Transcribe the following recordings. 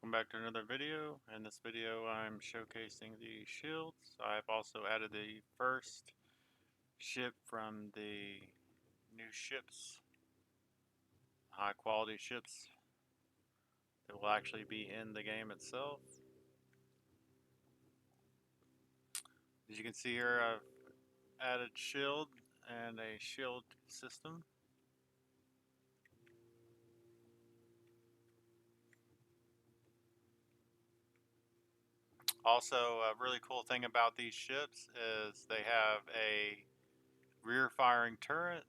welcome back to another video. In this video I'm showcasing the shields. I've also added the first ship from the new ships, high quality ships that will actually be in the game itself. As you can see here, I've added shield and a shield system. Also, a really cool thing about these ships is they have a rear firing turret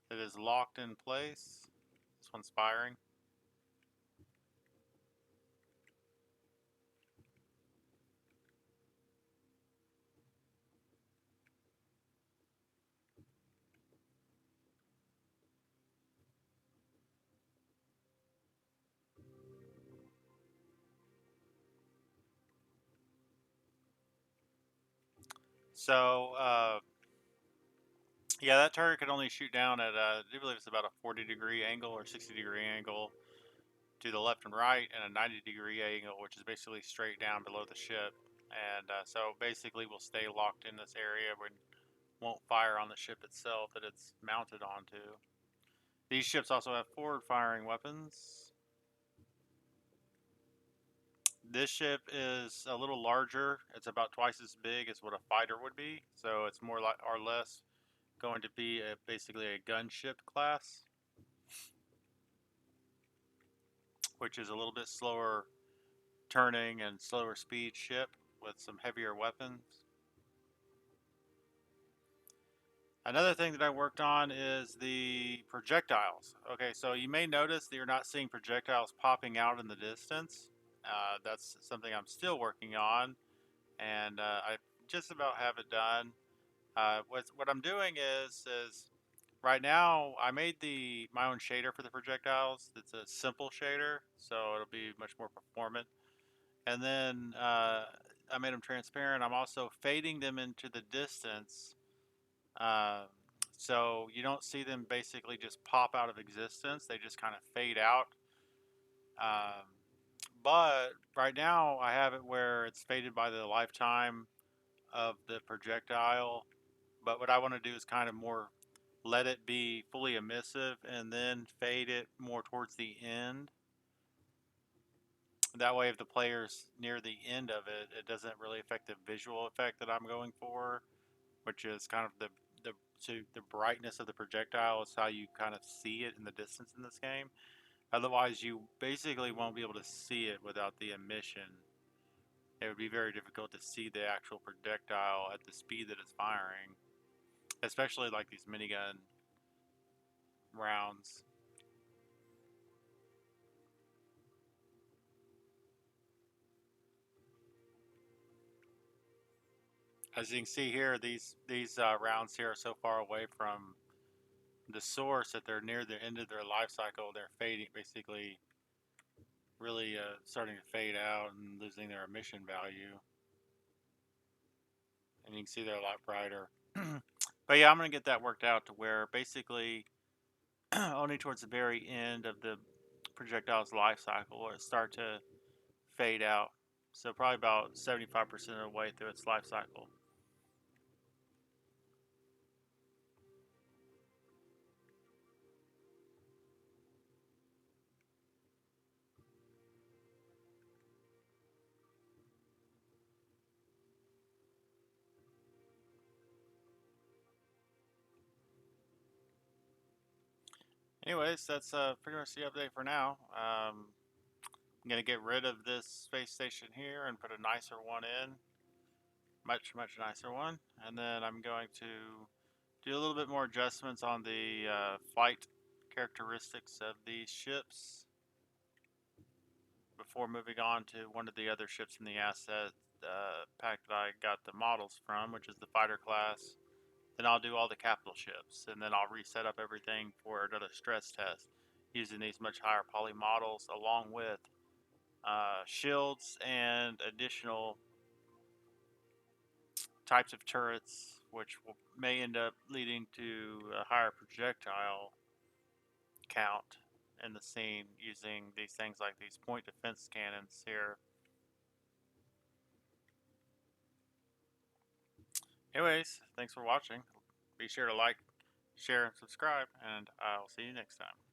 that is locked in place. This one's firing. So, yeah, that turret can only shoot down at, I do believe it's about a 40-degree angle or 60-degree angle to the left and right, and a 90-degree angle, which is basically straight down below the ship. And so basically we'll stay locked in this area. We won't fire on the ship itself that it's mounted onto. These ships also have forward-firing weapons. This ship is a little larger. It's about twice as big as what a fighter would be, so it's more like or less going to be basically a gunship class, which is a little bit slower turning and slower speed ship with some heavier weapons. Another thing that I worked on is the projectiles. Okay, so you may notice that you're not seeing projectiles popping out in the distance. That's something I'm still working on, and I just about have it done. What I'm doing is right now I made my own shader for the projectiles. It's a simple shader, so it'll be much more performant. And then I made them transparent. I'm also fading them into the distance, uh, so you don't see them basically just pop out of existence. They just kind of fade out. Um, but right now I have it where it's faded by the lifetime of the projectile. But what I want to do is kind of more let it be fully emissive and then fade it more towards the end. That way, if the player's near the end of it, it doesn't really affect the visual effect that I'm going for, which is kind of the brightness of the projectile is how you kind of see it in the distance in this game. Otherwise, you basically won't be able to see it without the emission. It would be very difficult to see the actual projectile at the speed that it's firing, especially like these minigun rounds. As you can see here, these rounds here are so far away from the source that they're near the end of their life cycle. They're fading, basically, really starting to fade out and losing their emission value. And you can see they're a lot brighter. But yeah, I'm gonna get that worked out to where basically only towards the very end of the projectile's life cycle will it start to fade out. So probably about 75% of the way through its life cycle. Anyways, that's pretty much the update for now. I'm gonna get rid of this space station here and put a nicer one in, much nicer one, and then I'm going to do a little bit more adjustments on the flight characteristics of these ships before moving on to one of the other ships in the asset pack that I got the models from, which is the fighter class. Then I'll do all the capital ships, and then I'll reset up everything for another stress test using these much higher poly models along with shields and additional types of turrets, which may end up leading to a higher projectile count. in the scene using these things like these point defense cannons here. Anyways, thanks for watching. Be sure to like, share, and subscribe, and I'll see you next time.